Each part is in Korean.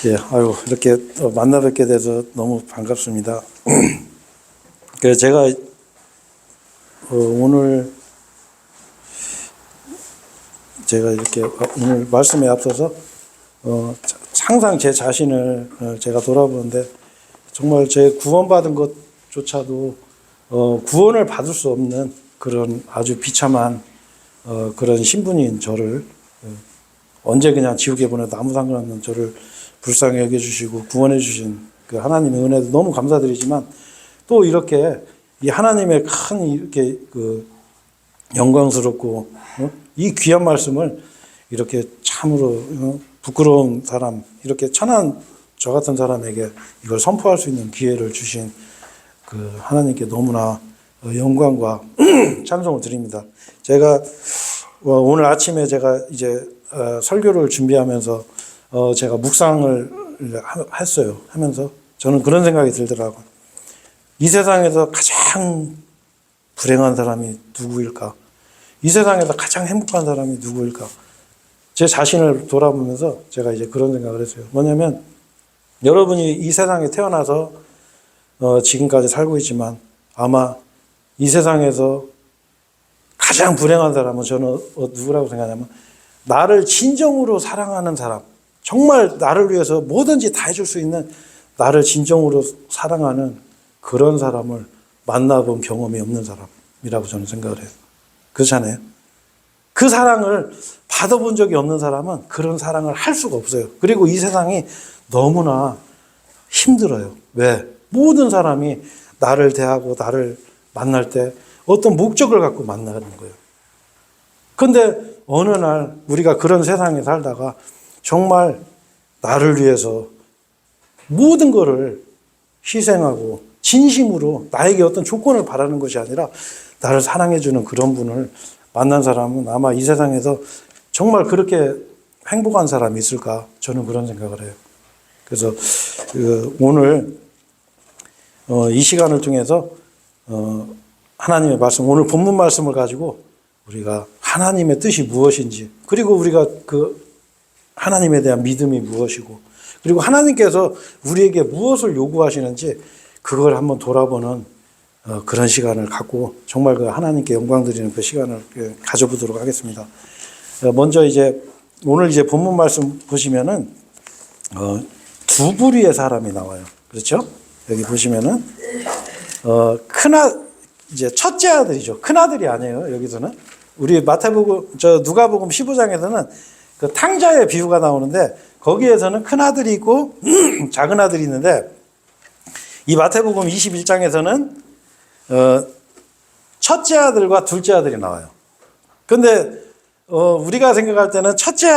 예, 아유, 이렇게 만나 뵙게 돼서 너무 반갑습니다. 그래서 제가 오늘 제가 이렇게 오늘 말씀에 앞서서 항상 제 자신을 제가 돌아보는데 정말 제 구원받은 것조차도 구원을 받을 수 없는 그런 아주 비참한 그런 신분인 저를 언제 그냥 지옥에 보내도 아무 상관없는 저를 불쌍히 여겨주시고 구원해 주신 그 하나님의 은혜도 너무 감사드리지만 또 이렇게 이 하나님의 큰 이렇게 그 영광스럽고 이 귀한 말씀을 이렇게 참으로 부끄러운 사람, 이렇게 천한 저 같은 사람에게 이걸 선포할 수 있는 기회를 주신 그 하나님께 너무나 영광과 찬송을 드립니다. 제가 오늘 아침에 제가 이제 설교를 준비하면서 제가 묵상을 했어요. 하면서 저는 그런 생각이 들더라고요. 이 세상에서 가장 불행한 사람이 누구일까? 이 세상에서 가장 행복한 사람이 누구일까? 제 자신을 돌아보면서 제가 이제 그런 생각을 했어요. 뭐냐면 여러분이 이 세상에 태어나서 지금까지 살고 있지만 아마 이 세상에서 가장 불행한 사람은 저는 누구라고 생각하냐면 나를 진정으로 사랑하는 사람, 정말 나를 위해서 뭐든지 다 해줄 수 있는 나를 진정으로 사랑하는 그런 사람을 만나본 경험이 없는 사람이라고 저는 생각을 해요. 그렇잖아요. 그 사랑을 받아본 적이 없는 사람은 그런 사랑을 할 수가 없어요. 그리고 이 세상이 너무나 힘들어요. 왜? 모든 사람이 나를 대하고 나를 만날 때 어떤 목적을 갖고 만나는 거예요. 그런데 어느 날 우리가 그런 세상에 살다가 정말 나를 위해서 모든 것을 희생하고 진심으로 나에게 어떤 조건을 바라는 것이 아니라 나를 사랑해주는 그런 분을 만난 사람은 아마 이 세상에서 정말 그렇게 행복한 사람이 있을까? 저는 그런 생각을 해요. 그래서 오늘 이 시간을 통해서 하나님의 말씀, 오늘 본문 말씀을 가지고 우리가 하나님의 뜻이 무엇인지, 그리고 우리가 그 하나님에 대한 믿음이 무엇이고, 그리고 하나님께서 우리에게 무엇을 요구하시는지 그걸 한번 돌아보는 그런 시간을 갖고 정말 그 하나님께 영광 드리는 그 시간을 가져보도록 하겠습니다. 먼저 이제 오늘 이제 본문 말씀 보시면은 두 부류의 사람이 나와요. 그렇죠? 여기 보시면은 이제 첫째 아들이죠. 큰 아들이 아니에요. 여기서는 우리 마태복음 누가복음 15장에서는 그 탕자의 비유가 나오는데 거기에서는 큰 아들이 있고 작은 아들이 있는데 이 마태복음 21장에서는 첫째 아들과 둘째 아들이 나와요. 근데 우리가 생각할 때는 첫째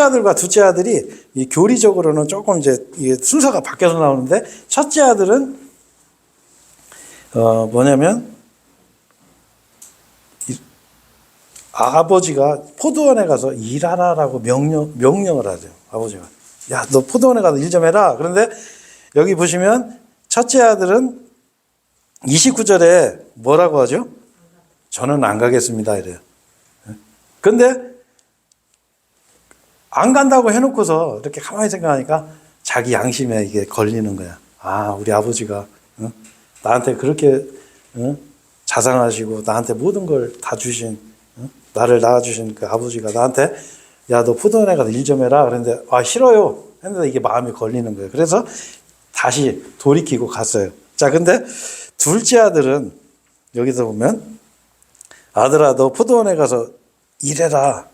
아들과 둘째 아들이 이 교리적으로는 조금 이제 이게 순서가 바뀌어서 나오는데 첫째 아들은 뭐냐면 아버지가 포도원에 가서 일하라라고 명령을 하죠. 아버지가. 야, 너 포도원에 가서 일 좀 해라. 그런데 여기 보시면 첫째 아들은 29절에 뭐라고 하죠? 저는 안 가겠습니다. 이래요. 근데 안 간다고 해놓고서 이렇게 가만히 생각하니까 자기 양심에 이게 걸리는 거야. 아, 우리 아버지가 나한테 그렇게 자상하시고 나한테 모든 걸 다 주신 나를 낳아주신 그 아버지가 나한테 야, 너 포도원에 가서 일 좀 해라. 그런데 아, 싫어요. 했는데 이게 마음이 걸리는 거예요. 그래서 다시 돌이키고 갔어요. 자, 근데 둘째 아들은 여기서 보면 아들아, 너 포도원에 가서 일해라.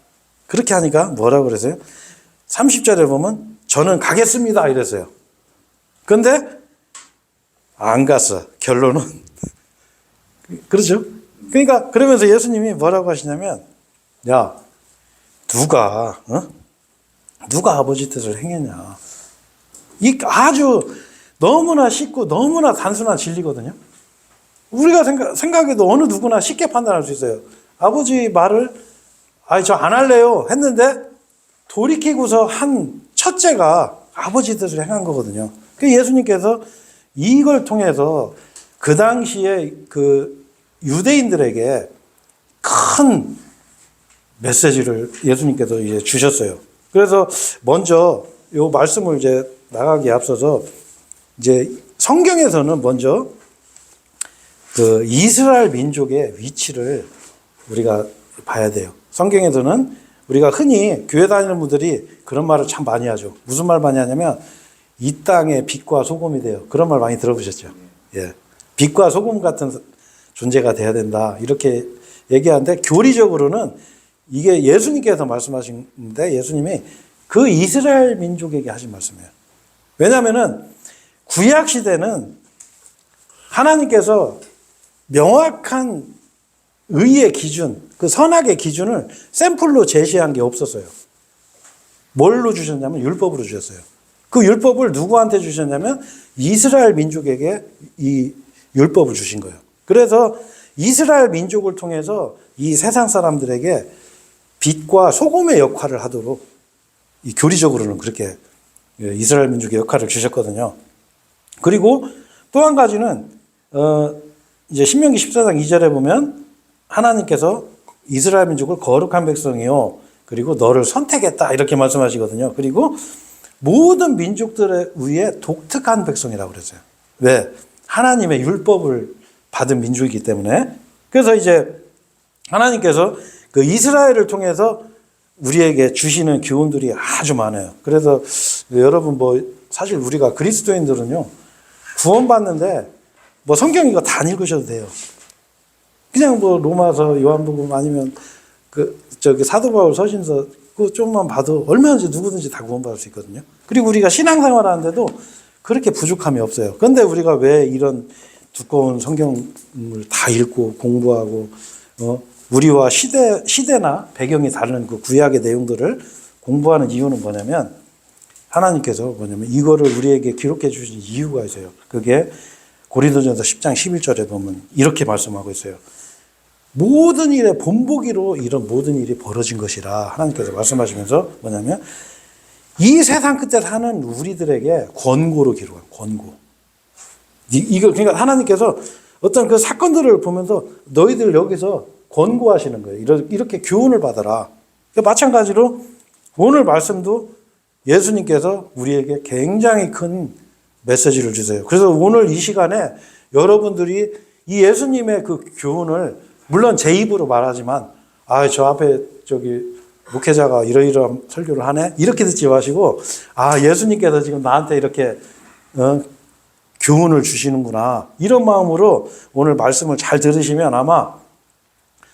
그렇게 하니까 뭐라고 그러세요? 30절에 보면 저는 가겠습니다. 이랬어요. 근데 안 갔어. 결론은. 그렇죠? 그러니까 그러면서 예수님이 뭐라고 하시냐면 야, 누가 아버지 뜻을 행했냐. 이 아주 너무나 쉽고 너무나 단순한 진리거든요. 우리가 생각해도 어느 누구나 쉽게 판단할 수 있어요. 아버지 말을 저 안 할래요 했는데 돌이키고서 한 첫째가 아버지 뜻을 행한 거거든요. 그 예수님께서 이걸 통해서 그 당시에 그 유대인들에게 큰 메시지를 예수님께서 이제 주셨어요. 그래서 먼저 요 말씀을 이제 나가기에 앞서서 이제 성경에서는 먼저 그 이스라엘 민족의 위치를 우리가 봐야 돼요. 성경에서는 우리가 흔히 교회 다니는 분들이 그런 말을 참 많이 하죠. 무슨 말 많이 하냐면 이 땅의 빛과 소금이 돼요. 그런 말 많이 들어보셨죠? 예. 빛과 소금 같은 존재가 돼야 된다. 이렇게 얘기하는데 교리적으로는 이게 예수님께서 말씀하신데 예수님이 그 이스라엘 민족에게 하신 말씀이에요. 왜냐하면은 구약 시대는 하나님께서 명확한 의의 기준, 그 선악의 기준을 샘플로 제시한 게 없었어요. 뭘로 주셨냐면 율법으로 주셨어요. 그 율법을 누구한테 주셨냐면 이스라엘 민족에게 이 율법을 주신 거예요. 그래서 이스라엘 민족을 통해서 이 세상 사람들에게 빛과 소금의 역할을 하도록 이 교리적으로는 그렇게 이스라엘 민족의 역할을 주셨거든요. 그리고 또 한 가지는 이제 신명기 14장 2절에 보면 하나님께서 이스라엘 민족을 거룩한 백성이요 그리고 너를 선택했다 이렇게 말씀하시거든요. 그리고 모든 민족들에 의해 독특한 백성이라고 그랬어요. 왜? 하나님의 율법을 받은 민족이기 때문에. 그래서 이제 하나님께서 그 이스라엘을 통해서 우리에게 주시는 교훈들이 아주 많아요. 그래서 여러분 뭐 사실 우리가 그리스도인들은요 구원받는데 뭐 성경 이거 다 안 읽으셔도 돼요. 그냥 뭐 로마서, 요한복음 아니면 그 저기 사도 바울 서신서 그 좀만 봐도 얼마든지 누구든지 다 구원받을 수 있거든요. 그리고 우리가 신앙생활 하는데도 그렇게 부족함이 없어요. 그런데 우리가 왜 이런 두꺼운 성경을 다 읽고 공부하고 우리와 시대나 배경이 다른 그 구약의 내용들을 공부하는 이유는 뭐냐면 하나님께서 이거를 우리에게 기록해 주신 이유가 있어요. 그게 고린도전서 10장 11절에 보면 이렇게 말씀하고 있어요. 모든 일의 본보기로 이런 모든 일이 벌어진 것이라 하나님께서 말씀하시면서 뭐냐면 이 세상 끝에 사는 우리들에게 권고로 기록한 권고. 이걸 그러니까 하나님께서 어떤 그 사건들을 보면서 너희들 여기서 권고하시는 거예요. 이렇게 교훈을 받아라. 마찬가지로 오늘 말씀도 예수님께서 우리에게 굉장히 큰 메시지를 주세요. 그래서 오늘 이 시간에 여러분들이 이 예수님의 그 교훈을 물론 제 입으로 말하지만 저 앞에 저기 목회자가 이러이러한 설교를 하네 이렇게 듣지 마시고 예수님께서 지금 나한테 이렇게 교훈을 주시는구나 이런 마음으로 오늘 말씀을 잘 들으시면 아마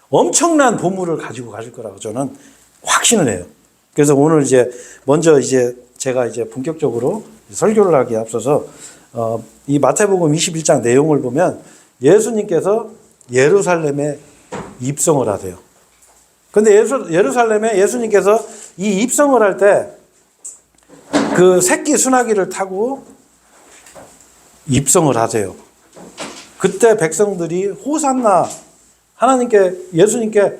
엄청난 보물을 가지고 가실 거라고 저는 확신을 해요. 그래서 오늘 먼저 제가 본격적으로 설교를 하기에 앞서서 이 마태복음 21장 내용을 보면 예수님께서 예루살렘에 입성을 하세요. 근데 예루살렘에 예수님께서 이 입성을 할 때 그 새끼 순하기를 타고 입성을 하세요. 그때 백성들이 호산나 예수님께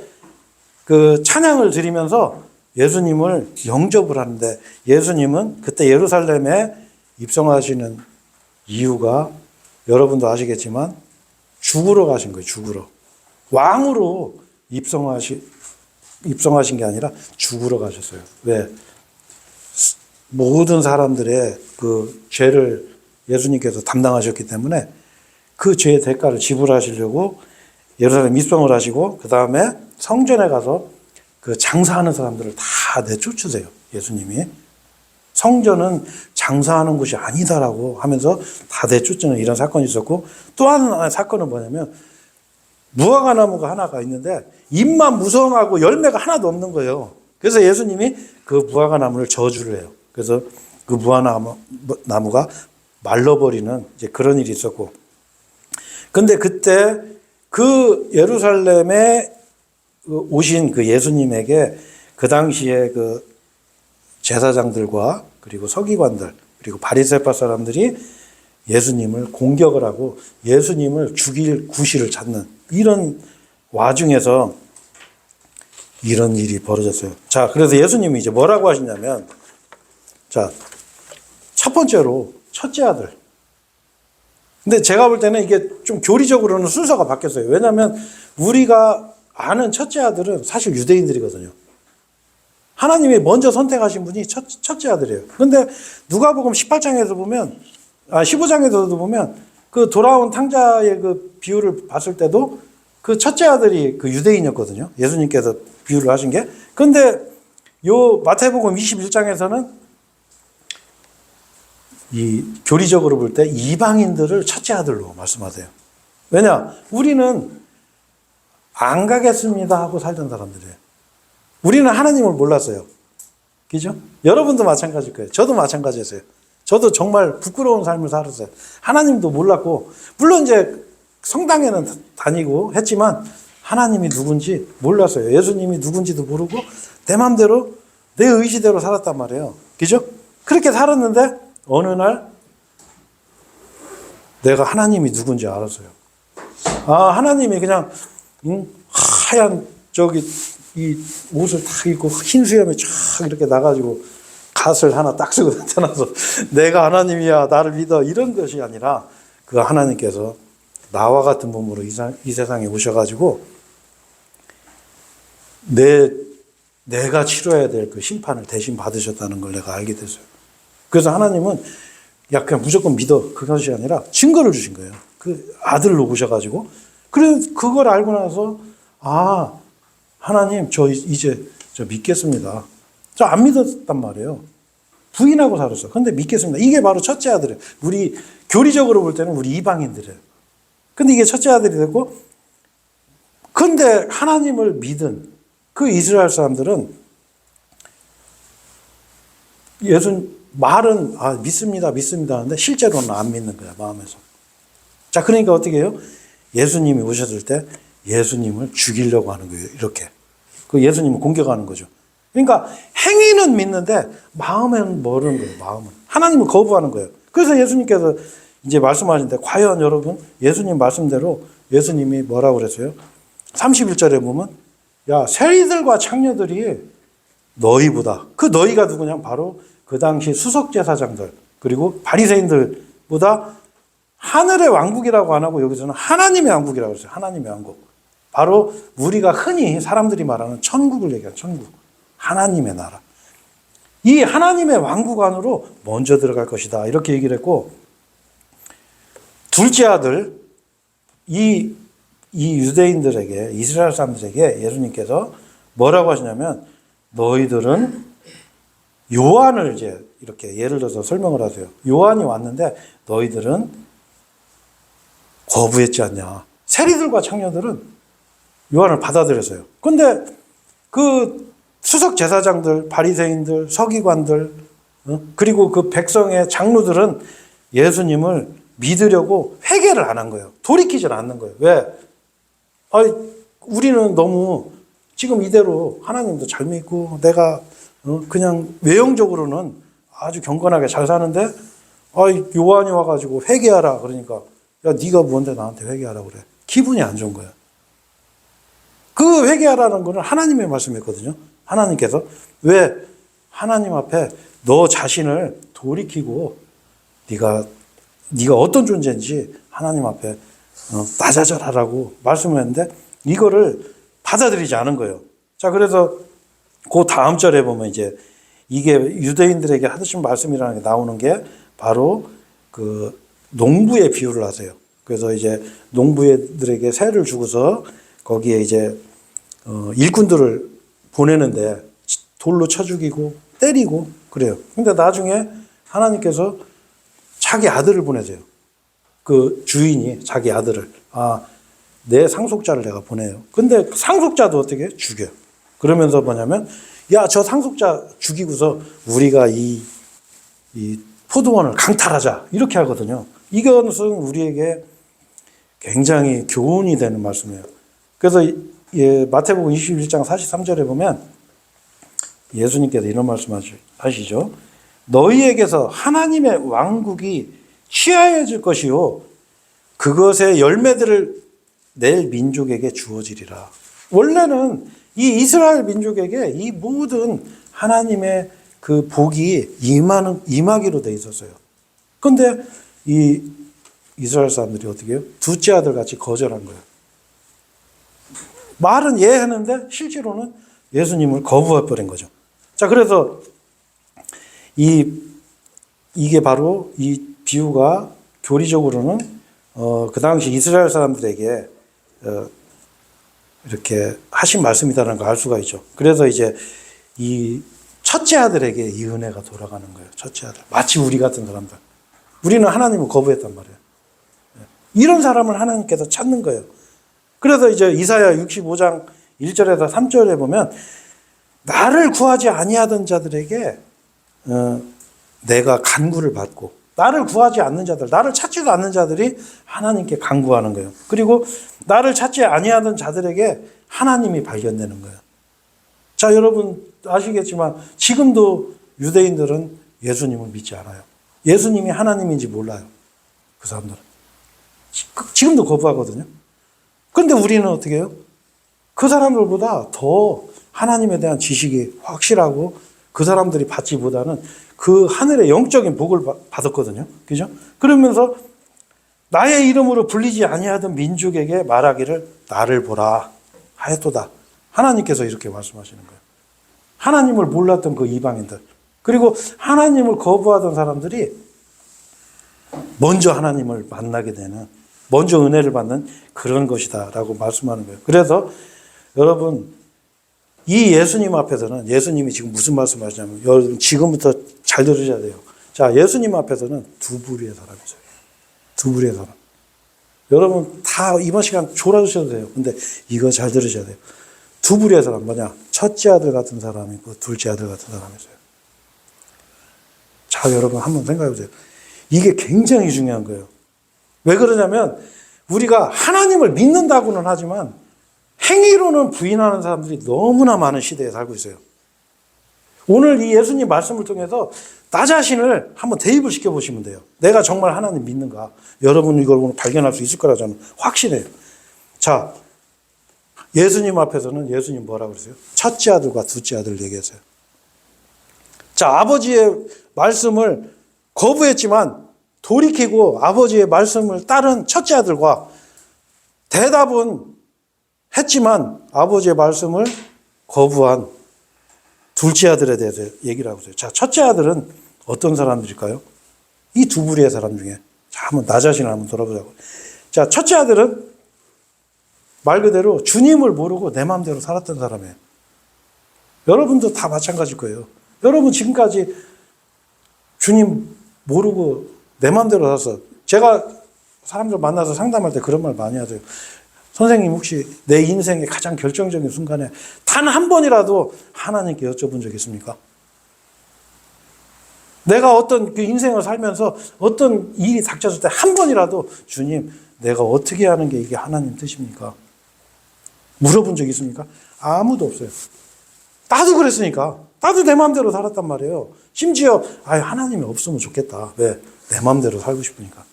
그 찬양을 드리면서 예수님을 영접을 하는데 예수님은 그때 예루살렘에 입성하시는 이유가 여러분도 아시겠지만 죽으러 가신 거예요. 죽으러. 왕으로 입성하신 게 아니라 죽으러 가셨어요. 왜? 모든 사람들의 그 죄를 예수님께서 담당하셨기 때문에 그 죄의 대가를 지불하시려고 예루살렘 입성을 하시고 그 다음에 성전에 가서 그 장사하는 사람들을 다 내쫓으세요. 예수님이. 성전은 장사하는 곳이 아니다라고 하면서 다 내쫓는 이런 사건이 있었고 또 하나의 사건은 뭐냐면 무화과 나무가 하나가 있는데 잎만 무성하고 열매가 하나도 없는 거예요. 그래서 예수님이 그 무화과 나무를 저주를 해요. 그래서 그 무화과 나무가 말라버리는 그런 일이 있었고 근데 그때 그 예루살렘에 오신 그 예수님에게 그 당시에 그 제사장들과 그리고 서기관들 그리고 바리새파 사람들이 예수님을 공격을 하고 예수님을 죽일 구실을 찾는 이런 와중에서 이런 일이 벌어졌어요. 자, 그래서 예수님이 이제 뭐라고 하시냐면 첫 번째로 첫째 아들. 근데 제가 볼 때는 이게 좀 교리적으로는 순서가 바뀌었어요. 왜냐하면 우리가 아는 첫째 아들은 사실 유대인들이거든요. 하나님이 먼저 선택하신 분이 첫째 아들이에요. 그런데 누가복음 18장에서 보면, 15장에서도 보면 그 돌아온 탕자의 그 비유를 봤을 때도 그 첫째 아들이 그 유대인이었거든요. 예수님께서 비유를 하신 게. 그런데 요 마태복음 21장에서는 이 교리적으로 볼 때 이방인들을 첫째 아들로 말씀하세요. 왜냐? 우리는 안 가겠습니다 하고 살던 사람들이에요. 우리는 하나님을 몰랐어요. 그죠? 여러분도 마찬가지일 거예요. 저도 마찬가지였어요. 저도 정말 부끄러운 삶을 살았어요. 하나님도 몰랐고, 물론 이제 성당에는 다니고 했지만 하나님이 누군지 몰랐어요. 예수님이 누군지도 모르고 내 마음대로 내 의지대로 살았단 말이에요. 그죠? 그렇게 살았는데 어느 날 내가 하나님이 누군지 알았어요. 하나님이 그냥 하얀 이 옷을 딱 입고 흰 수염에 쫙 이렇게 나가지고 갓을 하나 딱 쓰고 나타나서 내가 하나님이야 나를 믿어 이런 것이 아니라 그 하나님께서 나와 같은 몸으로 이 세상에 오셔가지고 내가 치러야 될 그 심판을 대신 받으셨다는 걸 내가 알게 됐어요. 그래서 하나님은 그냥 무조건 믿어 그것이 아니라 증거를 주신 거예요. 그 아들로 오셔가지고 그래서 그걸 알고 나서 하나님 저 이제 믿겠습니다. 저 안 믿었단 말이에요. 부인하고 살았어. 근데 믿겠습니다. 이게 바로 첫째 아들이에요. 우리 교리적으로 볼 때는 우리 이방인들이에요. 근데 이게 첫째 아들이 됐고, 근데 하나님을 믿은 그 이스라엘 사람들은 말은 믿습니다 하는데 실제로는 안 믿는 거야, 마음에서. 자, 그러니까 어떻게 해요? 예수님이 오셨을 때 예수님을 죽이려고 하는 거예요, 이렇게. 그 예수님을 공격하는 거죠. 그러니까 행위는 믿는데 마음에는 모르는 거예요, 마음은. 하나님을 거부하는 거예요. 그래서 예수님께서 이제 말씀하시는데 과연 여러분 예수님 말씀대로 예수님이 뭐라고 그랬어요? 31절에 보면 세리들과 창녀들이 너희보다, 그 너희가 누구냐? 바로 그 당시 수석제사장들 그리고 바리새인들보다 하늘의 왕국이라고 안 하고 여기서는 하나님의 왕국이라고 했어요. 하나님의 왕국. 바로 우리가 흔히 사람들이 말하는 천국을 얘기하는 천국. 하나님의 나라. 이 하나님의 왕국 안으로 먼저 들어갈 것이다. 이렇게 얘기를 했고, 둘째 아들, 이 유대인들에게, 이스라엘 사람들에게 예수님께서 뭐라고 하시냐면, 너희들은 요한을 이제 이렇게 예를 들어서 설명을 하세요. 요한이 왔는데 너희들은 거부했지 않냐. 세리들과 창녀들은 요한을 받아들였어요. 근데 그 수석 제사장들, 바리새인들, 서기관들, 그리고 그 백성의 장로들은 예수님을 믿으려고 회개를 안 한 거예요. 돌이키질 않는 거예요. 왜? 우리는 너무 지금 이대로 하나님도 잘 믿고 내가 그냥 외형적으로는 아주 경건하게 잘 사는데 요한이 와가지고 회개하라 그러니까 네가 뭔데 나한테 회개하라고 그래. 기분이 안 좋은 거예요. 그 회개하라는 거는 하나님의 말씀이었거든요. 하나님께서 왜 하나님 앞에 너 자신을 돌이키고 네가 어떤 존재인지 하나님 앞에 낮아져라라고 말씀을 했는데 이거를 받아들이지 않은 거예요. 자, 그래서 그 다음 절에 보면 이제 이게 유대인들에게 하신 말씀이라는 게 나오는 게 바로 그 농부의 비유를 하세요. 그래서 이제 농부들에게 세를 주고서 거기에 이제 일꾼들을 보내는데 돌로 쳐 죽이고 때리고 그래요. 근데 나중에 하나님께서 자기 아들을 보내세요. 그 주인이 자기 아들을 내 상속자를 내가 보내요. 근데 상속자도 어떻게 해? 죽여. 그러면서 뭐냐면 저 상속자 죽이고서 우리가 이 포도원을 강탈하자 이렇게 하거든요. 이것은 우리에게 굉장히 교훈이 되는 말씀이에요. 그래서 마태복음 21장 43절에 보면 예수님께서 이런 말씀 하시죠. 너희에게서 하나님의 왕국이 취하여질 것이요 그것의 열매들을 낼 민족에게 주어지리라. 원래는 이 이스라엘 민족에게 이 모든 하나님의 그 복이 임하기로 돼 있었어요. 그런데 이 이스라엘 사람들이 어떻게 해요? 둘째 아들 같이 거절한 거예요. 말은 했는데 실제로는 예수님을 거부해버린 거죠. 자, 그래서 이게 바로 이 비유가 교리적으로는 그 당시 이스라엘 사람들에게 이렇게 하신 말씀이다라는 걸 알 수가 있죠. 그래서 이제 이 첫째 아들에게 이 은혜가 돌아가는 거예요. 첫째 아들. 마치 우리 같은 사람들. 우리는 하나님을 거부했단 말이에요. 이런 사람을 하나님께서 찾는 거예요. 그래서 이제 이사야 65장 1절에서 3절에 보면 나를 구하지 아니하던 자들에게 내가 간구를 받고 나를 구하지 않는 자들, 나를 찾지도 않는 자들이 하나님께 간구하는 거예요. 그리고 나를 찾지 아니하던 자들에게 하나님이 발견되는 거예요. 자, 여러분 아시겠지만 지금도 유대인들은 예수님을 믿지 않아요. 예수님이 하나님인지 몰라요. 그 사람들은. 지금도 거부하거든요. 그런데 우리는 어떻게 해요? 그 사람들보다 더 하나님에 대한 지식이 확실하고 그 사람들이 받지보다는 그 하늘의 영적인 복을 받았거든요. 그죠? 그러면서 나의 이름으로 불리지 아니하던 민족에게 말하기를 나를 보라 하였도다. 하나님께서 이렇게 말씀하시는 거예요. 하나님을 몰랐던 그 이방인들, 그리고 하나님을 거부하던 사람들이 먼저 하나님을 만나게 되는, 먼저 은혜를 받는 그런 것이다라고 말씀하는 거예요. 그래서 여러분 이 예수님 앞에서는, 예수님이 지금 무슨 말씀하시냐면, 여러분 지금부터 잘 들으셔야 돼요. 자, 예수님 앞에서는 두 부류의 사람이 있어요. 두 부류의 사람. 여러분 다 이번 시간 졸아주셔도 돼요. 근데 이거 잘 들으셔야 돼요. 두 부류의 사람 뭐냐? 첫째 아들 같은 사람이 있고 둘째 아들 같은 사람이 있어요. 자, 여러분 한번 생각해 보세요. 이게 굉장히 중요한 거예요. 왜 그러냐면 우리가 하나님을 믿는다고는 하지만 행위로는 부인하는 사람들이 너무나 많은 시대에 살고 있어요. 오늘 이 예수님 말씀을 통해서 나 자신을 한번 대입을 시켜보시면 돼요. 내가 정말 하나님 믿는가? 여러분 이걸 오늘 발견할 수 있을 거라 저는 확신해요. 자, 예수님 앞에서는 예수님 뭐라고 그러세요? 첫째 아들과 둘째 아들 얘기했어요. 자, 아버지의 말씀을 거부했지만 돌이키고 아버지의 말씀을 따른 첫째 아들과 대답은 했지만 아버지의 말씀을 거부한 둘째 아들에 대해서 얘기를 하고 있어요. 자, 첫째 아들은 어떤 사람들일까요? 이 두 부류의 사람 중에. 자, 한번 나 자신을 한번 돌아보자고. 자, 첫째 아들은 말 그대로 주님을 모르고 내 마음대로 살았던 사람이에요. 여러분도 다 마찬가지일 거예요. 여러분 지금까지 주님 모르고 내 마음대로 살았어. 제가 사람들 만나서 상담할 때 그런 말 많이 하세요. 선생님 혹시 내 인생의 가장 결정적인 순간에 단 한 번이라도 하나님께 여쭤본 적 있습니까? 내가 어떤 그 인생을 살면서 어떤 일이 닥쳤을 때 한 번이라도 주님 내가 어떻게 하는 게 이게 하나님 뜻입니까? 물어본 적 있습니까? 아무도 없어요. 나도 그랬으니까. 나도 내 마음대로 살았단 말이에요. 심지어 하나님이 없으면 좋겠다. 왜? 내 마음대로 살고 싶으니까.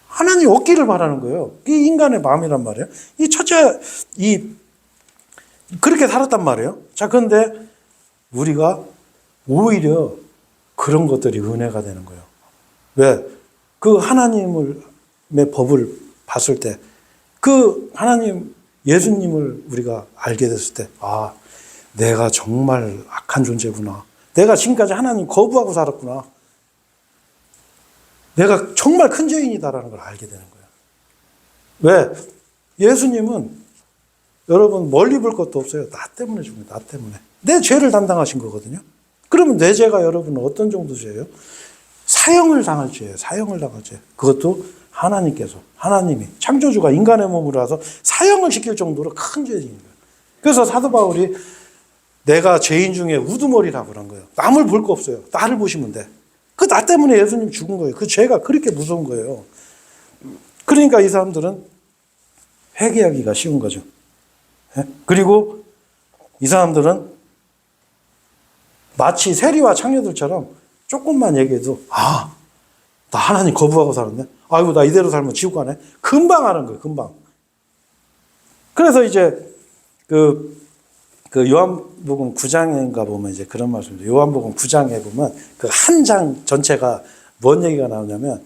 하나님 없기를 바라는 거예요. 이 인간의 마음이란 말이에요. 이 첫째, 그렇게 살았단 말이에요. 자, 그런데 우리가 오히려 그런 것들이 은혜가 되는 거예요. 왜? 그 하나님의 법을 봤을 때, 그 하나님, 예수님을 우리가 알게 됐을 때, 아, 내가 정말 악한 존재구나. 내가 지금까지 하나님 거부하고 살았구나. 내가 정말 큰 죄인이다라는 걸 알게 되는 거예요. 왜? 예수님은 여러분 멀리 볼 것도 없어요. 나 때문에 죽습니다. 나 때문에. 내 죄를 담당하신 거거든요. 그러면 내 죄가 여러분은 어떤 정도 죄예요? 사형을 당할 죄예요. 사형을 당할 죄. 그것도 하나님께서, 하나님이 창조주가 인간의 몸으로 와서 사형을 시킬 정도로 큰 죄인 거예요. 그래서 사도 바울이 내가 죄인 중에 우두머리라고 그런 거예요. 남을 볼 거 없어요. 나를 보시면 돼. 그 나 때문에 예수님 죽은 거예요. 그 죄가 그렇게 무서운 거예요. 그러니까 이 사람들은 회개하기가 쉬운 거죠. 그리고 이 사람들은 마치 세리와 창녀들처럼 조금만 얘기해도 나 하나님 거부하고 살았네. 아이고 나 이대로 살면 지옥 가네. 금방 하는 거예요. 금방. 그래서 이제 그 요한복음 9장인가 보면 이제 그런 말씀입니다. 요한복음 9장에 보면 그 한 장 전체가 뭔 얘기가 나오냐면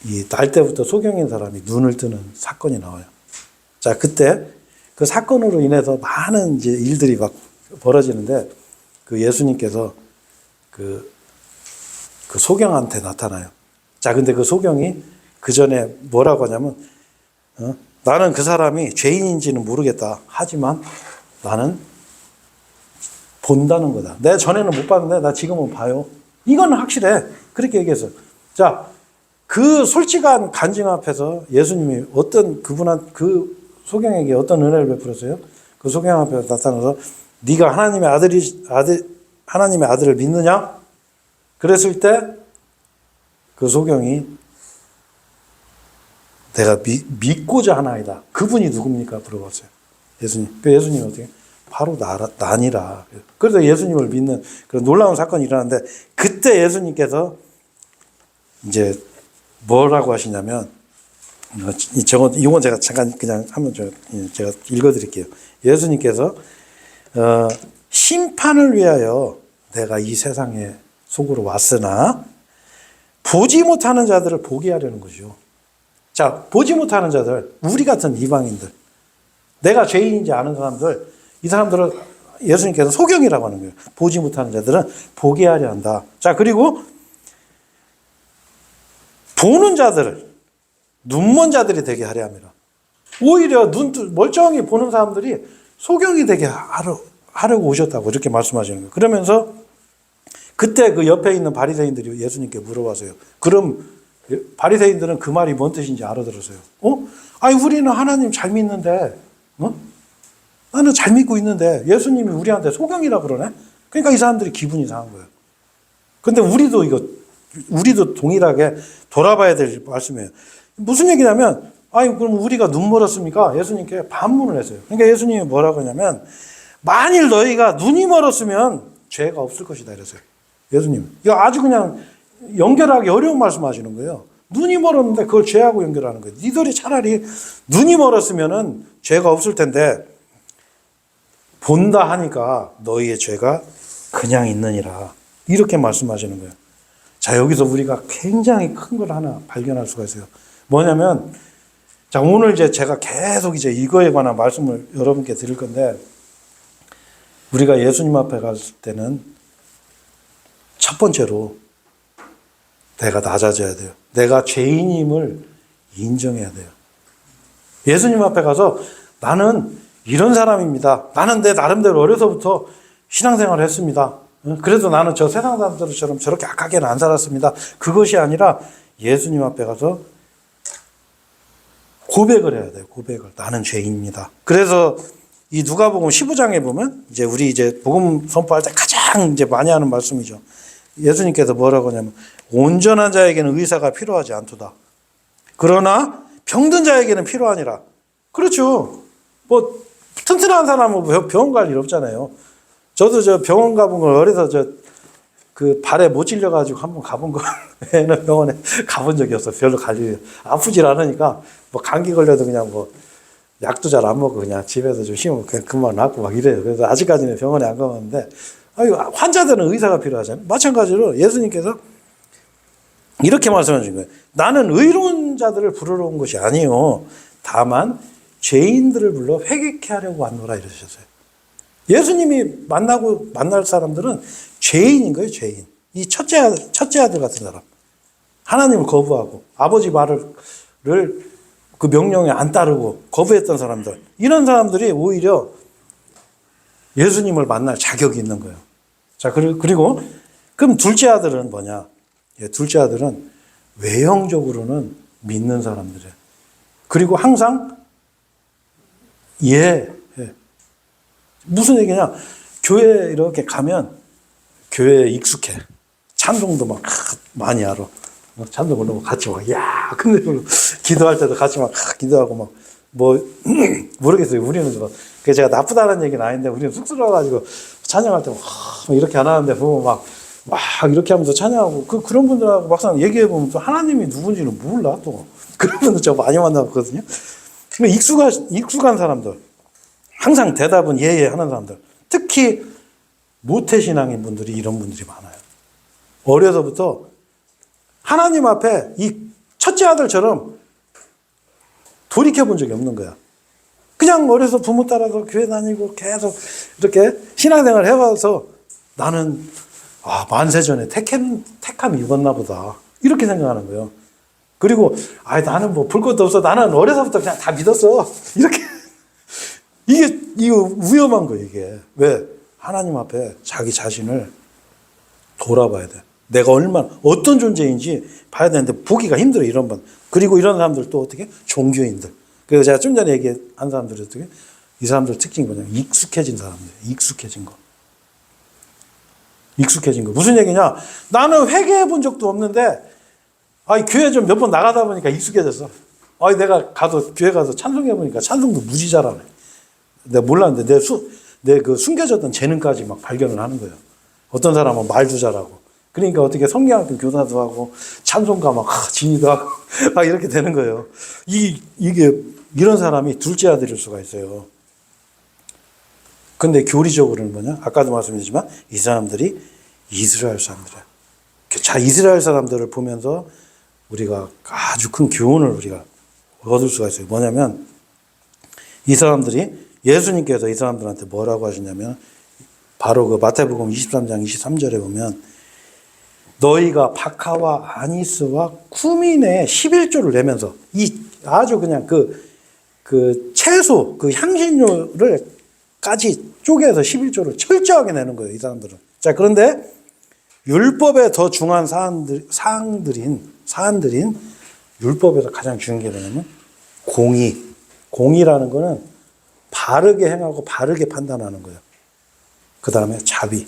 이 날 때부터 소경인 사람이 눈을 뜨는 사건이 나와요. 자, 그때 그 사건으로 인해서 많은 이제 일들이 막 벌어지는데 그 예수님께서 그 소경한테 나타나요. 자, 근데 그 소경이 그 전에 뭐라고 하냐면, 나는 그 사람이 죄인인지는 모르겠다. 하지만 나는 본다는 거다. 내가 전에는 못 봤는데 나 지금은 봐요. 이건 확실해. 그렇게 얘기했어요. 자, 그 솔직한 간증 앞에서 예수님이 그 소경에게 어떤 은혜를 베풀었어요? 그 소경 앞에 나타나서 네가 하나님의 아들을 믿느냐? 그랬을 때 그 소경이 내가 믿고자 하나이다. 그분이 누굽니까? 물어봤어요. 예수님. 그 예수님이 어떻게? 바로 나니라. 그래서 예수님을 믿는 그런 놀라운 사건이 일어났는데 그때 예수님께서 이제 뭐라고 하시냐면 이건 제가 잠깐 그냥 한번 제가 읽어드릴게요. 예수님께서 심판을 위하여 내가 이 세상에 속으로 왔으나 보지 못하는 자들을 보게 하려는 거죠. 자, 보지 못하는 자들, 우리 같은 이방인들, 내가 죄인인지 아는 사람들, 이 사람들은 예수님께서 소경이라고 하는 거예요. 보지 못하는 자들은 보게 하려 한다. 자, 그리고 보는 자들을 눈먼 자들이 되게 하려 합니다. 오히려 멀쩡히 보는 사람들이 소경이 되게 하려고 오셨다고 이렇게 말씀하시는 거예요. 그러면서 그때 그 옆에 있는 바리새인들이 예수님께 물어봤어요. 그럼 바리새인들은 그 말이 뭔 뜻인지 알아들었어요. 아니 우리는 하나님 잘 믿는데, 나는 잘 믿고 있는데 예수님이 우리한테 소경이라 그러네. 그러니까 이 사람들이 기분이 상한 거예요. 근데 우리도 동일하게 돌아봐야 될 말씀이에요. 무슨 얘기냐면, 아니 그럼 우리가 눈 멀었습니까? 예수님께 반문을 했어요. 그러니까 예수님이 뭐라고 하냐면, 만일 너희가 눈이 멀었으면 죄가 없을 것이다 이랬어요. 예수님. 이거 아주 그냥 연결하기 어려운 말씀 하시는 거예요. 눈이 멀었는데 그걸 죄하고 연결하는 거예요. 니들이 차라리 눈이 멀었으면은 죄가 없을 텐데 본다 하니까 너희의 죄가 그냥 있느니라. 이렇게 말씀하시는 거예요. 자, 여기서 우리가 굉장히 큰 걸 하나 발견할 수가 있어요. 뭐냐면, 자, 오늘 제가 계속 이거에 관한 말씀을 여러분께 드릴 건데, 우리가 예수님 앞에 갔을 때는 첫 번째로 내가 낮아져야 돼요. 내가 죄인임을 인정해야 돼요. 예수님 앞에 가서 나는 이런 사람입니다. 나는 내 나름대로 어려서부터 신앙생활을 했습니다. 그래도 나는 저 세상 사람들처럼 저렇게 악하게는 안 살았습니다. 그것이 아니라 예수님 앞에 가서 고백을 해야 돼요. 고백을. 나는 죄인입니다. 그래서 이 누가복음 15장에 보면 우리 복음 선포할 때 가장 많이 하는 말씀이죠. 예수님께서 뭐라고 하냐면 온전한 자에게는 의사가 필요하지 않도다. 그러나 병든 자에게는 필요하니라. 그렇죠. 뭐 튼튼한 사람은 병원 갈 일 없잖아요. 저도 저 병원 가본 걸 어려서 그 발에 못 찔려가지고 한번 가본 거에는 병원에 가본 적이 없어. 별로 갈 일이 아프질 않으니까 뭐 감기 걸려도 그냥 뭐 약도 잘 안 먹고 그냥 집에서 좀 쉬면 그냥 금방 낫고 막 이래요. 그래서 아직까지는 병원에 안 가봤는데 환자들은 의사가 필요하잖아요. 마찬가지로 예수님께서 이렇게 말씀하신 거예요. 나는 의로운 자들을 부르러 온 것이 아니요 다만 죄인들을 불러 회개케 하려고 왔노라 이러셨어요. 예수님이 만날 사람들은 죄인인 거예요. 죄인. 이 첫째 아들 같은 사람. 하나님을 거부하고 아버지 말을 그 명령에 안 따르고 거부했던 사람들. 이런 사람들이 오히려 예수님을 만날 자격이 있는 거예요. 자, 그리고 그럼 둘째 아들은 뭐냐? 둘째 아들은 외형적으로는 믿는 사람들이에요. 그리고 항상 무슨 얘기냐? 교회 이렇게 가면 교회에 익숙해. 찬송도 막 많이 알아. 찬송 부르고 같이 막 근데 기도할 때도 같이 막 기도하고 막 모르겠어요. 우리는 그게 제가 나쁘다는 얘기는 아닌데 우리는 쑥스러워가지고 찬양할 때 막 이렇게 안 하는데 보면 막 이렇게 하면서 찬양하고 그런 분들하고 막상 얘기해 보면 또 하나님이 누군지는 몰라 또 그런 분들 저 많이 만나봤거든요. 익숙한 사람들 항상 대답은 예 하는 사람들 특히 모태신앙인 분들이 이런 분들이 많아요. 어려서부터 하나님 앞에 이 첫째 아들처럼 돌이켜 본 적이 없는 거야. 그냥 어려서 부모 따라서 교회 다니고 계속 이렇게 신앙생활 해와서 나는 만세전에 택함이 입었나 보다. 이렇게 생각하는 거예요. 그리고 나는 뭐 볼 것도 없어. 나는 어려서부터 그냥 다 믿었어. 이렇게. 이거 위험한 거예요, 이게. 왜? 하나님 앞에 자기 자신을 돌아봐야 돼. 내가 어떤 존재인지 봐야 되는데 보기가 힘들어, 이런 분. 그리고 이런 사람들 또 어떻게? 종교인들. 그래서 제가 좀 전에 얘기한 사람들이 어떻게? 이 사람들 특징이 뭐냐면 익숙해진 사람들. 익숙해진 거. 무슨 얘기냐? 나는 회개해 본 적도 없는데, 교회 좀 몇 번 나가다 보니까 익숙해졌어. 내가 교회 가서 찬송해 보니까 찬송도 무지 잘하네. 내가 몰랐는데 내 그 숨겨졌던 재능까지 막 발견을 하는 거예요. 어떤 사람은 말도 잘하고. 그러니까 어떻게 성경학교 교사도 하고 찬송가 막 진의도 하고 막 이렇게 되는 거예요. 이게 이런 사람이 둘째 아들일 수가 있어요. 근데 교리적으로는 뭐냐? 아까도 말씀드렸지만 이 사람들이 이스라엘 사람들이야. 자, 이스라엘 사람들을 보면서 우리가 아주 큰 교훈을 우리가 얻을 수가 있어요. 뭐냐면 이 사람들이 예수님께서 이 사람들한테 뭐라고 하시냐면 바로 그 마태복음 23장 23절에 보면 너희가 박하와 아니스와 쿠민의 11조를 내면서 아주 그냥 그 채소, 그 향신료를 까지 쪼개서 11조를 철저하게 내는 거예요, 이 사람들은. 자, 그런데 율법에 더 중요한 사안들인 율법에서 가장 중요한 게 뭐냐면 공의. 공의라는 거는 바르게 행하고 바르게 판단하는 거예요. 그 다음에 자비.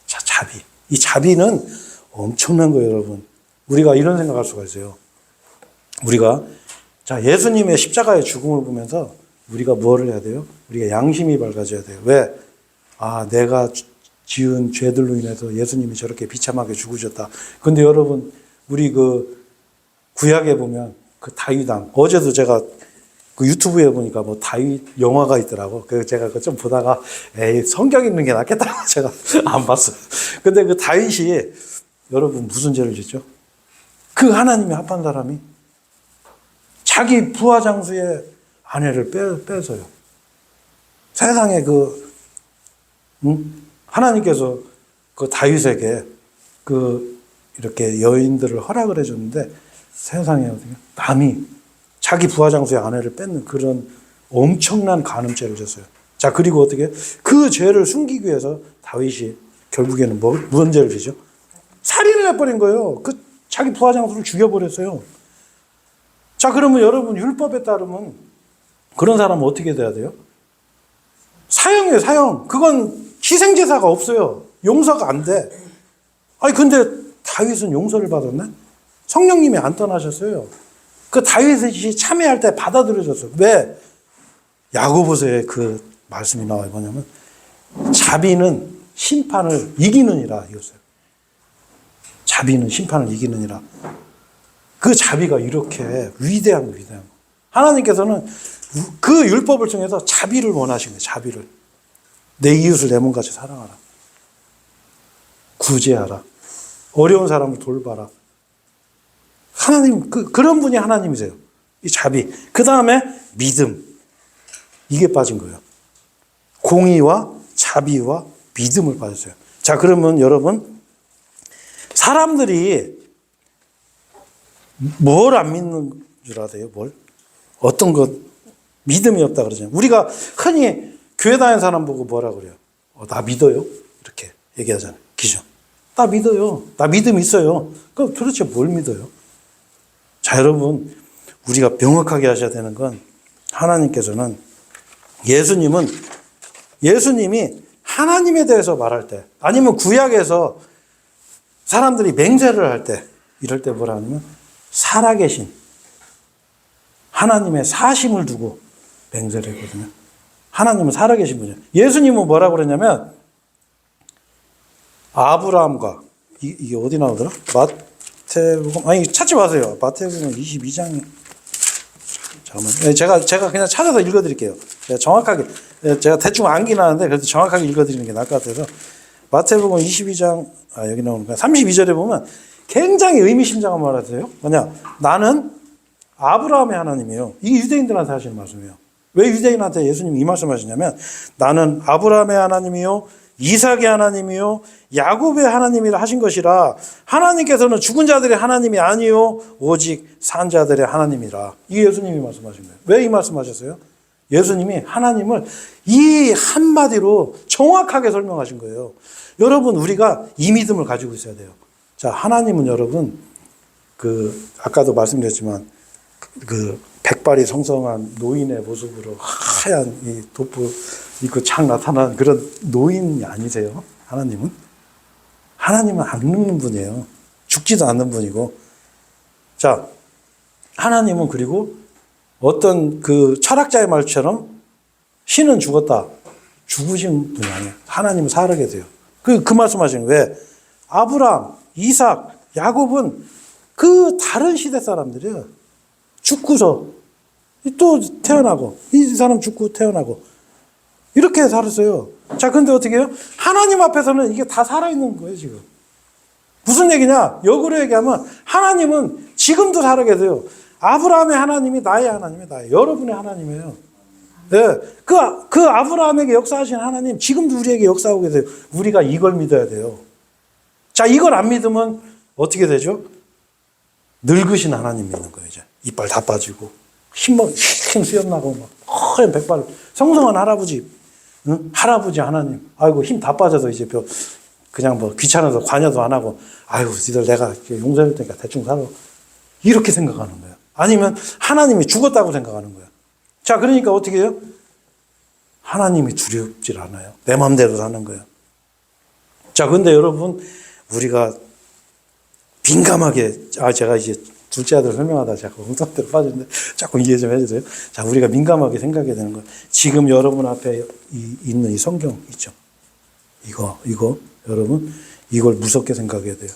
자, 자비. 이 자비는 엄청난 거예요, 여러분. 우리가 이런 생각할 수가 있어요. 우리가 예수님의 십자가의 죽음을 보면서 우리가 뭐를 해야 돼요? 우리가 양심이 밝아져야 돼요. 왜? 내가 지은 죄들로 인해서 예수님이 저렇게 비참하게 죽으셨다. 근데 여러분, 우리 그 구약에 보면 그 다윗왕, 어제도 제가 그 유튜브에 보니까 뭐 다윗 영화가 있더라고. 그래서 제가 그거 좀 보다가 성경 읽는 게 낫겠다. 제가 안 봤어요. 근데 그 다윗이 여러분 무슨 죄를 짓죠? 그 하나님이 합한 사람이 자기 부하 장수의 아내를 빼서요. 세상에 하나님께서 그 다윗에게 이렇게 여인들을 허락을 해줬는데 세상에 어떻게 남이 자기 부하 장수의 아내를 뺏는 그런 엄청난 간음죄를 졌어요. 자, 그리고 어떻게 그 죄를 숨기기 위해서 다윗이 결국에는 무슨 죄를 지죠? 살인을 해버린 거예요. 그 자기 부하 장수를 죽여버렸어요. 자, 그러면 여러분 율법에 따르면 그런 사람은 어떻게 돼야 돼요? 사형이에요, 사형. 그건 희생제사가 없어요. 용서가 안 돼. 근데 다윗은 용서를 받았네? 성령님이 안 떠나셨어요. 그 다윗이 참회할 때 받아들여졌어요. 왜? 야고보서에 그 말씀이 나와요. 뭐냐면 자비는 심판을 이기느니라 이었어요. 자비는 심판을 이기느니라. 그 자비가 이렇게 위대한 거. 하나님께서는 그 율법을 통해서 자비를 원하신 거예요. 자비를. 내 이웃을 내 몸같이 사랑하라. 구제하라. 어려운 사람을 돌봐라. 하나님, 그런 분이 하나님이세요. 이 자비. 그 다음에 믿음. 이게 빠진 거예요. 공의와 자비와 믿음을 빠졌어요. 자, 그러면 여러분, 사람들이 뭘 안 믿는 줄 아세요? 어떤 것, 믿음이 없다 그러잖아요. 우리가 흔히 교회 다니는 사람 보고 뭐라 그래요? 나 믿어요? 이렇게 얘기하잖아요. 기존. 나 믿어요. 나 믿음 있어요. 그럼 도대체 뭘 믿어요? 자, 여러분, 우리가 명확하게 하셔야 되는 건 하나님께서는 예수님이 하나님에 대해서 말할 때 아니면 구약에서 사람들이 맹세를 할 때 이럴 때 뭐라 하냐면 살아계신 하나님의 사심을 두고 맹세를 했거든요. 하나님은 살아계신 분이에요. 예수님은 뭐라고 그러냐면 아브라함과 이게 어디 나오더라? 마태복음 찾지 마세요. 마태복음 22장 잠깐만요. 제가 그냥 찾아서 읽어드릴게요. 제가 대충 암기는 하는데 그래도 정확하게 읽어드리는 게 나을 것 같아서 마태복음 22장 여기 나오는 거야. 32절에 보면 굉장히 의미심장한 말 하세요. 뭐냐? 나는 아브라함의 하나님이에요. 이게 유대인들한테 하시는 말씀이에요. 왜 유대인한테 예수님이 이 말씀 하시냐면 나는 아브라함의 하나님이요 이삭의 하나님이요 야곱의 하나님이라 하신 것이라. 하나님께서는 죽은 자들의 하나님이 아니요 오직 산 자들의 하나님이라. 이게 예수님이 말씀하신 거예요. 왜 이 말씀하셨어요? 예수님이 하나님을 이 한마디로 정확하게 설명하신 거예요. 여러분, 우리가 이 믿음을 가지고 있어야 돼요. 자, 하나님은 여러분, 아까도 말씀드렸지만, 백발이 성성한 노인의 모습으로 하얀 이 돋보 입고 착 나타난 그런 노인이 아니세요. 하나님은 안 늙는 분이에요. 죽지도 않는 분이고. 자, 하나님은 그리고 어떤 철학자의 말처럼 신은 죽었다. 죽으신 분이 아니에요. 하나님은 살아게 돼요. 그 말씀하시는 거예요. 왜? 아브라함, 이삭, 야곱은 다른 시대 사람들이에요. 죽고서 또 태어나고, 이 사람 죽고 태어나고, 이렇게 살았어요. 자, 근데 어떻게 해요? 하나님 앞에서는 이게 다 살아있는 거예요, 지금. 무슨 얘기냐? 역으로 얘기하면 하나님은 지금도 살아 계세요. 아브라함의 하나님이 나의 하나님이에요. 여러분의 하나님이에요. 네. 그 아브라함에게 역사하신 하나님, 지금도 우리에게 역사하고 계세요. 우리가 이걸 믿어야 돼요. 자, 이걸 안 믿으면 어떻게 되죠? 늙으신 하나님 믿는 거예요, 이제. 이빨 다 빠지고, 힘 수염나고, 허연 백발, 성성한 할아버지, 응? 할아버지 하나님. 아이고, 힘 다 빠져서 이제 그냥 귀찮아서 관여도 안 하고, 아이고, 니들 내가 용서해줄 테니까 대충 살아. 이렇게 생각하는 거예요. 아니면 하나님이 죽었다고 생각하는 거예요. 자, 그러니까 어떻게 해요? 하나님이 두렵질 않아요. 내 마음대로 사는 거예요. 자, 근데 여러분, 우리가 민감하게, 제가 이제 둘째 아들 설명하다 자꾸 엉뚱한데로 빠지는데 조금 이해 좀 해주세요. 자, 우리가 민감하게 생각해야 되는 거예요. 지금 여러분 앞에 있는 이 성경 있죠? 이거, 여러분, 이걸 무섭게 생각해야 돼요.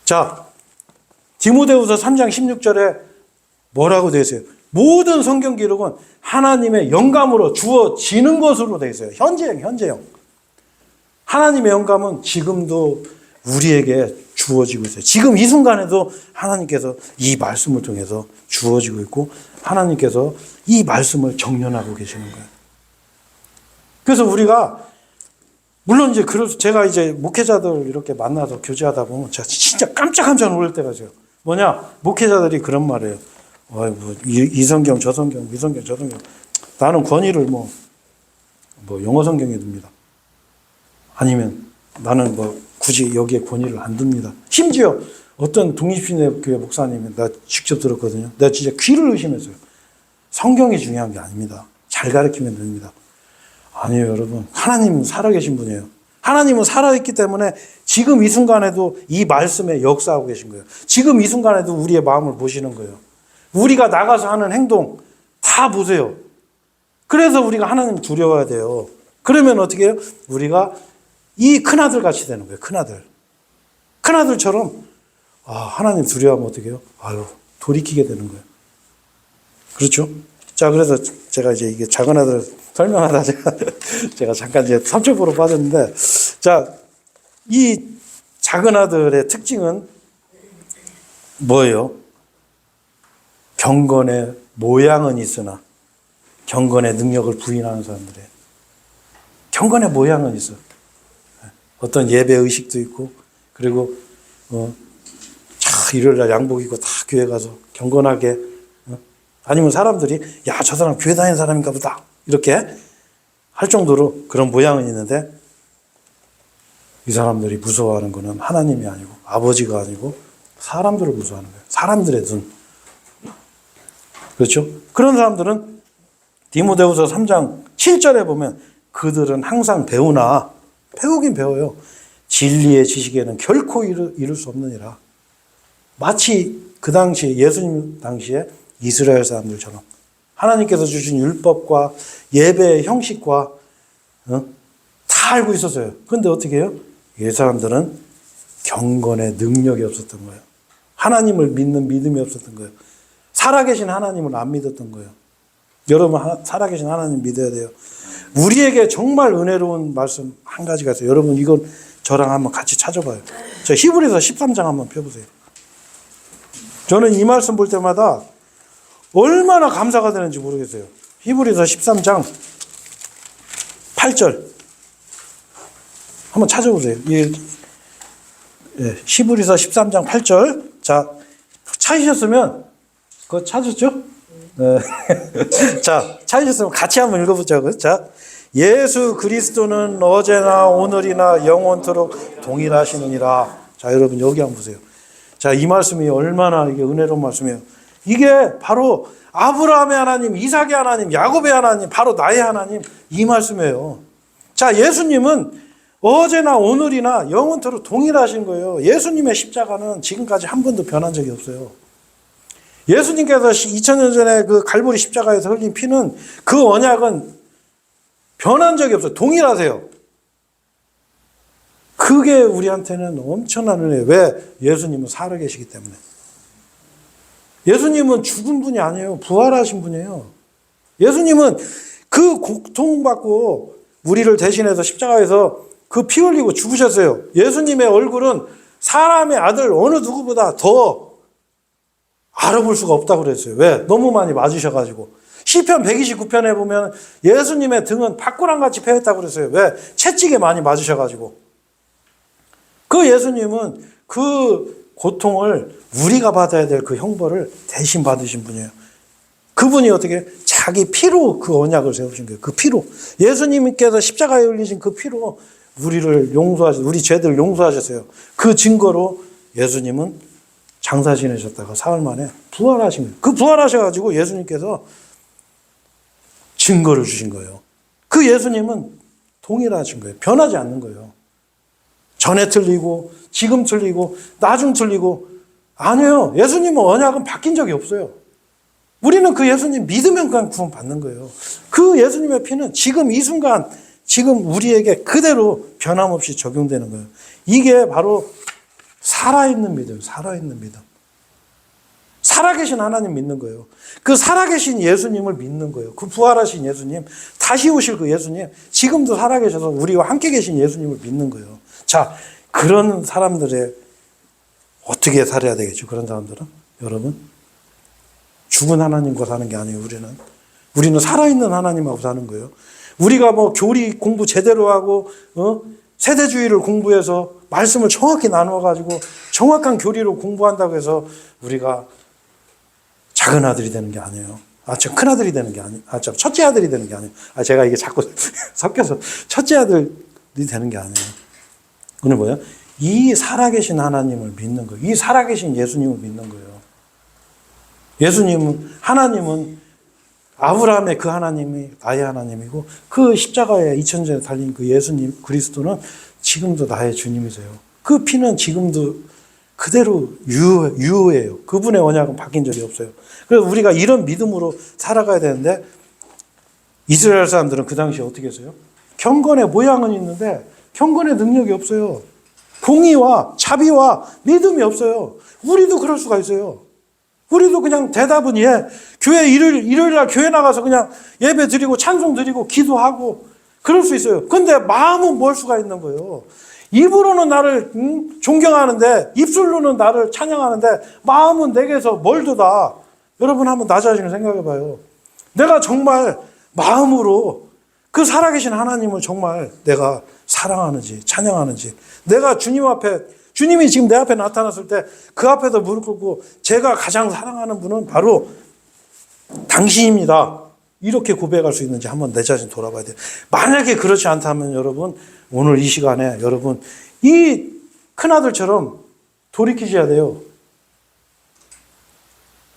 자, 디모데후서 3장 16절에 뭐라고 되어 있어요? 모든 성경 기록은 하나님의 영감으로 주어지는 것으로 되어 있어요. 현재형. 하나님의 영감은 지금도 우리에게 주어지고 있어요. 지금 이 순간에도 하나님께서 이 말씀을 통해서 주어지고 있고, 하나님께서 이 말씀을 정연하고 계시는 거예요. 그래서 우리가, 물론 제가 이제 목회자들 이렇게 만나서 교제하다 보면 제가 진짜 깜짝 놀랄 때가 있어요. 뭐냐? 목회자들이 그런 말이에요. 이 성경, 저 성경, 이 성경, 저 성경. 나는 권위를 영어 성경에 둡니다. 아니면 나는 굳이 여기에 권위를 안 둡니다. 심지어 어떤 독립신의 교회 목사님이 나 직접 들었거든요. 내가 진짜 귀를 의심했어요. 성경이 중요한 게 아닙니다. 잘 가르치면 됩니다. 아니에요, 여러분. 하나님은 살아계신 분이에요. 하나님은 살아있기 때문에 지금 이 순간에도 이 말씀에 역사하고 계신 거예요. 지금 이 순간에도 우리의 마음을 보시는 거예요. 우리가 나가서 하는 행동 다 보세요. 그래서 우리가 하나님을 두려워야 돼요. 그러면 어떻게 해요? 우리가 이 큰아들 같이 되는 거예요. 큰아들처럼 하나님 두려워하면 어떻게 해요? 돌이키게 되는 거예요. 그렇죠? 자, 그래서 제가 이제 이게 작은 아들 설명하다 제가 잠깐 이제 삼초보로 빠졌는데, 자, 이 작은 아들의 특징은 뭐예요? 경건의 모양은 있으나 경건의 능력을 부인하는 사람들이에요. 경건의 모양은 있어. 어떤 예배 의식도 있고, 그리고 일요일날 양복 입고 다 교회 가서 경건하게, 아니면 사람들이 저 사람 교회 다니는 사람인가 보다 이렇게 할 정도로 그런 모양은 있는데, 이 사람들이 무서워하는 것은 하나님이 아니고 아버지가 아니고 사람들을 무서워하는 거예요. 사람들의 눈. 그렇죠? 그런 사람들은 디모데후서 3장 7절에 보면 그들은 항상 배우긴 배워요. 진리의 지식에는 결코 이룰 수 없느니라. 마치 그 당시 예수님 당시에 이스라엘 사람들처럼 하나님께서 주신 율법과 예배의 형식과 다 알고 있었어요. 그런데 어떻게 해요? 이 사람들은 경건의 능력이 없었던 거예요. 하나님을 믿는 믿음이 없었던 거예요. 살아계신 하나님을 안 믿었던 거예요. 여러분, 살아계신 하나님 믿어야 돼요. 우리에게 정말 은혜로운 말씀 한 가지가 있어요. 여러분, 이건 저랑 한번 같이 찾아봐요. 저 히브리서 13장 한번 펴보세요. 저는 이 말씀 볼 때마다 얼마나 감사가 되는지 모르겠어요. 히브리서 13장 8절. 한번 찾아보세요. 히브리서 13장 8절. 자, 찾으셨으면 그거 찾았죠? 자, 찾으셨으면 같이 한번 읽어보자고요. 자, 예수 그리스도는 어제나 오늘이나 영원토록 동일하시느니라. 자, 여러분 여기 한번 보세요. 자, 이 말씀이 얼마나 이게 은혜로운 말씀이에요. 이게 바로 아브라함의 하나님, 이삭의 하나님, 야곱의 하나님, 바로 나의 하나님, 이 말씀이에요. 자, 예수님은 어제나 오늘이나 영원토록 동일하신 거예요. 예수님의 십자가는 지금까지 한 번도 변한 적이 없어요. 예수님께서 2000년 전에 그 갈보리 십자가에서 흘린 피는 그 언약은 변한 적이 없어요. 동일하세요. 그게 우리한테는 엄청난 은혜예요. 왜? 예수님은 살아계시기 때문에. 예수님은 죽은 분이 아니에요. 부활하신 분이에요. 예수님은 그 고통받고 우리를 대신해서 십자가에서 그 피 흘리고 죽으셨어요. 예수님의 얼굴은 사람의 아들 어느 누구보다 더 알아볼 수가 없다고 그랬어요. 왜? 너무 많이 맞으셔가지고. 시편 129편에 보면 예수님의 등은 팥고랑같이 패였다고 그랬어요. 왜? 채찍에 많이 맞으셔가지고. 그 예수님은 그 고통을 우리가 받아야 될 그 형벌을 대신 받으신 분이에요. 그분이 어떻게 자기 피로 그 언약을 세우신 거예요. 그 피로. 예수님께서 십자가에 흘리신 그 피로 우리를 용서하셨어요. 우리 죄들을 용서하셨어요. 그 증거로 예수님은 장사 지내셨다가 사흘 만에 부활하신 거예요. 그 부활하셔가지고 예수님께서 증거를 주신 거예요. 그 예수님은 동일하신 거예요. 변하지 않는 거예요. 전에 틀리고 지금 틀리고 나중 틀리고 아니에요. 예수님은 언약은 바뀐 적이 없어요. 우리는 그 예수님 믿으면 그냥 구원 받는 거예요. 그 예수님의 피는 지금 이 순간 지금 우리에게 그대로 변함없이 적용되는 거예요. 이게 바로 살아있는 믿음, 살아있는 믿음. 살아계신 하나님 믿는 거예요. 그 살아계신 예수님을 믿는 거예요. 그 부활하신 예수님, 다시 오실 그 예수님, 지금도 살아계셔서 우리와 함께 계신 예수님을 믿는 거예요. 자, 그런 사람들의 어떻게 살아야 되겠죠? 그런 사람들은? 여러분, 죽은 하나님과 사는 게 아니에요, 우리는 살아있는 하나님하고 사는 거예요. 우리가 뭐 교리 공부 제대로 하고, 세대주의를 공부해서 말씀을 정확히 나누어가지고 정확한 교리로 공부한다고 해서 우리가 작은 아들이 되는 게 아니에요. 저 큰 아들이 되는 게 아니에요. 저 첫째 아들이 되는 게 아니에요. 제가 이게 자꾸 섞여서 첫째 아들이 되는 게 아니에요. 오늘 뭐예요? 이 살아계신 하나님을 믿는 거예요. 이 살아계신 예수님을 믿는 거예요. 하나님은 아브라함의 그 하나님이 나의 하나님이고 그 십자가에 2000년 전에 달린 그 예수님 그리스도는 지금도 나의 주님이세요. 그 피는 지금도 그대로 유효해요. 그분의 언약은 바뀐 적이 없어요. 그래서 우리가 이런 믿음으로 살아가야 되는데 이스라엘 사람들은 그 당시에 어떻게 했어요? 경건의 모양은 있는데 경건의 능력이 없어요. 공의와 자비와 믿음이 없어요. 우리도 그럴 수가 있어요. 우리도 그냥 대답은 교회 일요일날 교회 나가서 그냥 예배 드리고 찬송 드리고 기도하고 그럴 수 있어요. 근데 마음은 멀 수가 있는 거예요. 입으로는 나를 존경하는데 입술로는 나를 찬양하는데 마음은 내게서 멀도다. 여러분 한번 나 자신을 생각해 봐요. 내가 정말 마음으로 그 살아계신 하나님을 정말 내가 사랑하는지 찬양하는지 내가 주님이 지금 내 앞에 나타났을 때 그 앞에서 무릎 꿇고 제가 가장 사랑하는 분은 바로 당신입니다. 이렇게 고백할 수 있는지 한번 내 자신 돌아봐야 돼요. 만약에 그렇지 않다면 여러분 오늘 이 시간에 여러분 이 큰아들처럼 돌이키셔야 돼요.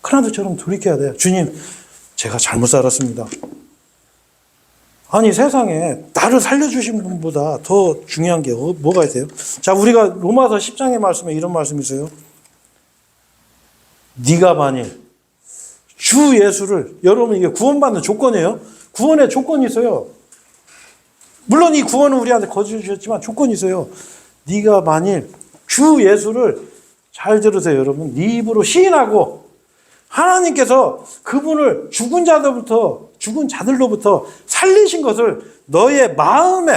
큰아들처럼 돌이켜야 돼요. 주님, 제가 잘못 살았습니다. 아니 세상에 나를 살려주신 분보다 더 중요한 게 뭐가 있어요? 자, 우리가 로마서 10장의 말씀에 이런 말씀이 있어요. 네가 만일 주 예수를, 여러분 이게 구원받는 조건이에요. 구원에 조건이 있어요. 물론 이 구원은 우리한테 거저 주셨지만 조건이 있어요. 네가 만일 주 예수를, 잘 들으세요 여러분, 네 입으로 시인하고 하나님께서 그분을 죽은 자들로부터 살리신 것을 너의 마음,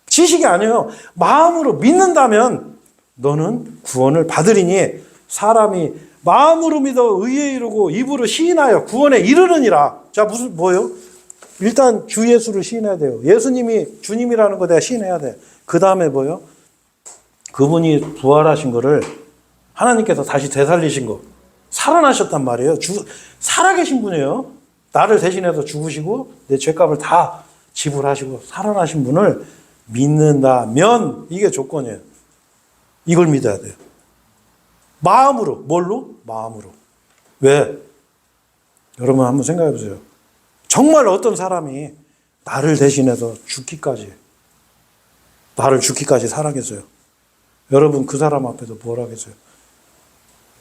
지식이 아니에요. 마음으로 믿는다면 너는 구원을 받으리니 사람이 마음으로 믿어 의에 이르고 입으로 시인하여 구원에 이르느니라. 자, 뭐예요? 일단 주 예수를 시인해야 돼요. 예수님이 주님이라는 거 내가 시인해야 돼. 그 다음에 뭐요? 그분이 부활하신 거를 하나님께서 다시 되살리신 거. 살아나셨단 말이에요. 살아계신 분이에요. 나를 대신해서 죽으시고 내 죄값을 다 지불하시고 살아나신 분을 믿는다면 이게 조건이에요. 이걸 믿어야 돼요. 마음으로. 뭘로? 마음으로. 왜? 여러분 한번 생각해 보세요. 정말 어떤 사람이 나를 대신해서 나를 죽기까지 사랑했어요. 여러분 그 사람 앞에서 뭘 하겠어요?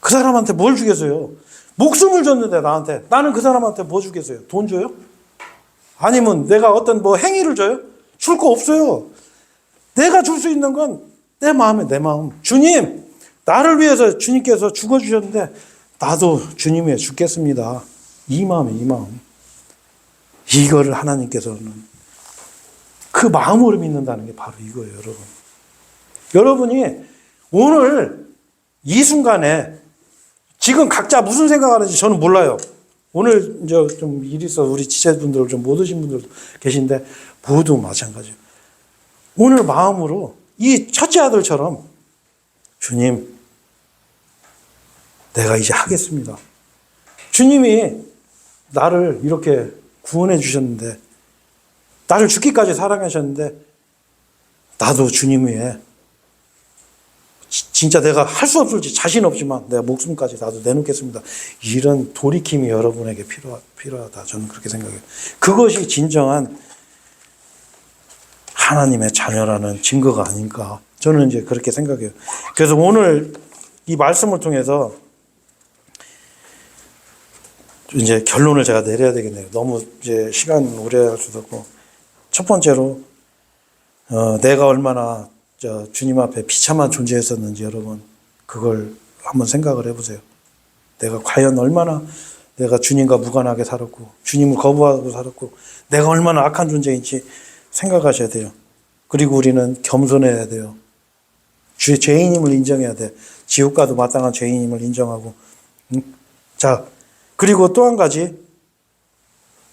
그 사람한테 뭘 주겠어요? 목숨을 줬는데 나한테. 나는 그 사람한테 뭐 주겠어요? 돈 줘요? 아니면 내가 어떤 뭐 행위를 줘요? 줄 거 없어요. 내가 줄 수 있는 건 내 마음이에요. 내 마음. 주님, 나를 위해서 주님께서 죽어주셨는데 나도 주님 위해 죽겠습니다. 이 마음이에요. 이 마음. 이거를 하나님께서는 그 마음으로 믿는다는 게 바로 이거예요. 여러분. 여러분이 오늘 이 순간에 지금 각자 무슨 생각하는지 저는 몰라요. 오늘 이제 좀 일이 있어 우리 지체분들 좀 못 오신 분들도 계신데 모두 마찬가지예요. 오늘 마음으로 이 첫째 아들처럼 주님, 내가 이제 하겠습니다. 주님이 나를 이렇게 구원해 주셨는데 나를 죽기까지 사랑하셨는데 나도 주님 위에 진짜 내가 할 수 없을지 자신 없지만 내가 목숨까지 나도 내놓겠습니다. 이런 돌이킴이 여러분에게 필요하다. 저는 그렇게 생각해요. 그것이 진정한 하나님의 자녀라는 증거가 아닌가. 저는 이제 그렇게 생각해요. 그래서 오늘 이 말씀을 통해서 이제 결론을 제가 내려야 되겠네요. 너무 이제 시간 오래 할 수도 없고. 첫 번째로, 내가 얼마나 주님 앞에 비참한 존재였었는지 여러분, 그걸 한번 생각을 해보세요. 내가 과연 얼마나 내가 주님과 무관하게 살았고, 주님을 거부하고 살았고, 내가 얼마나 악한 존재인지 생각하셔야 돼요. 그리고 우리는 겸손해야 돼요. 주의 죄인임을 인정해야 돼. 지옥 가도 마땅한 죄인임을 인정하고. 자, 그리고 또 한 가지,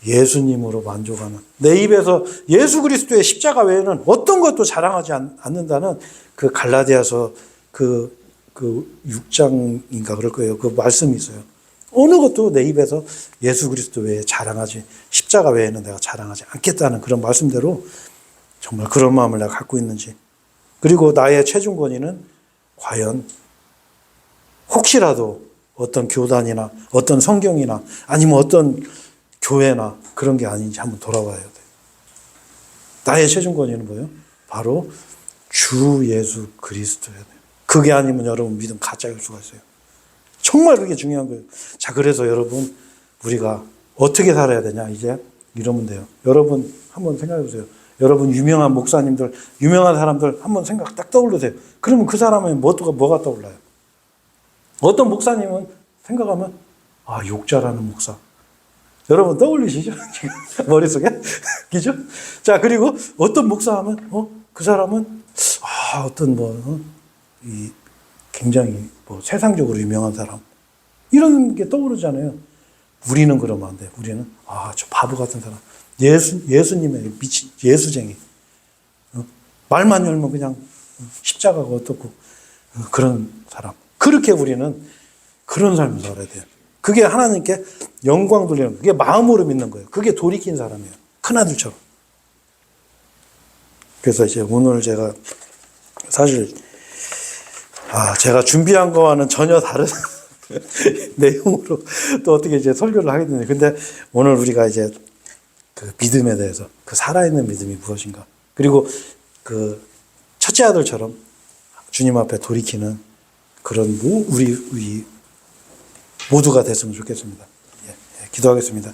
예수님으로 만족하는. 내 입에서 예수 그리스도의 십자가 외에는 어떤 것도 자랑하지 않는다는 그 갈라디아서 그 6장인가 그럴 거예요. 그 말씀이 있어요. 어느 것도 내 입에서 예수 그리스도 외에 자랑하지, 십자가 외에는 내가 자랑하지 않겠다는 그런 말씀대로 정말 그런 마음을 내가 갖고 있는지. 그리고 나의 최종 권위는 과연 혹시라도 어떤 교단이나 어떤 성경이나 아니면 어떤 교회나 그런 게 아닌지 한번 돌아봐야 돼요. 나의 최종 권위는 뭐예요? 바로 주 예수 그리스도여야 돼요. 그게 아니면 여러분 믿음 가짜일 수가 있어요. 정말 그게 중요한 거예요. 자, 그래서 여러분 우리가 어떻게 살아야 되냐 이제 이러면 돼요. 여러분 한번 생각해 보세요. 여러분 유명한 목사님들, 유명한 사람들 한번 생각 딱 떠올르세요. 그러면 그 사람은 뭐가 떠올라요? 어떤 목사님은 생각하면 욕 잘하는 목사. 여러분 떠올리시죠? 머릿속에? 그죠? 자, 그리고 어떤 목사 하면 그 사람은 어떤 굉장히 세상적으로 유명한 사람. 이런 게 떠오르잖아요. 우리는 그러면 안 돼요. 우리는 저 바보 같은 사람. 예수님의 미친 예수쟁이. 말만 열면 그냥 십자가가 어떻고 그런 사람. 그렇게 우리는 그런 삶을 살아야 돼요. 그게 하나님께 영광 돌리는, 그게 마음으로 믿는 거예요. 그게 돌이킨 사람이에요. 큰아들처럼. 그래서 이제 오늘 제가 사실 제가 준비한 거와는 전혀 다른 내용으로 또 어떻게 이제 설교를 하게 되네요. 근데 오늘 우리가 이제 그 믿음에 대해서, 그 살아있는 믿음이 무엇인가, 그리고 그 첫째 아들처럼 주님 앞에 돌이키는 그런 우리 모두가 됐으면 좋겠습니다. 기도하겠습니다.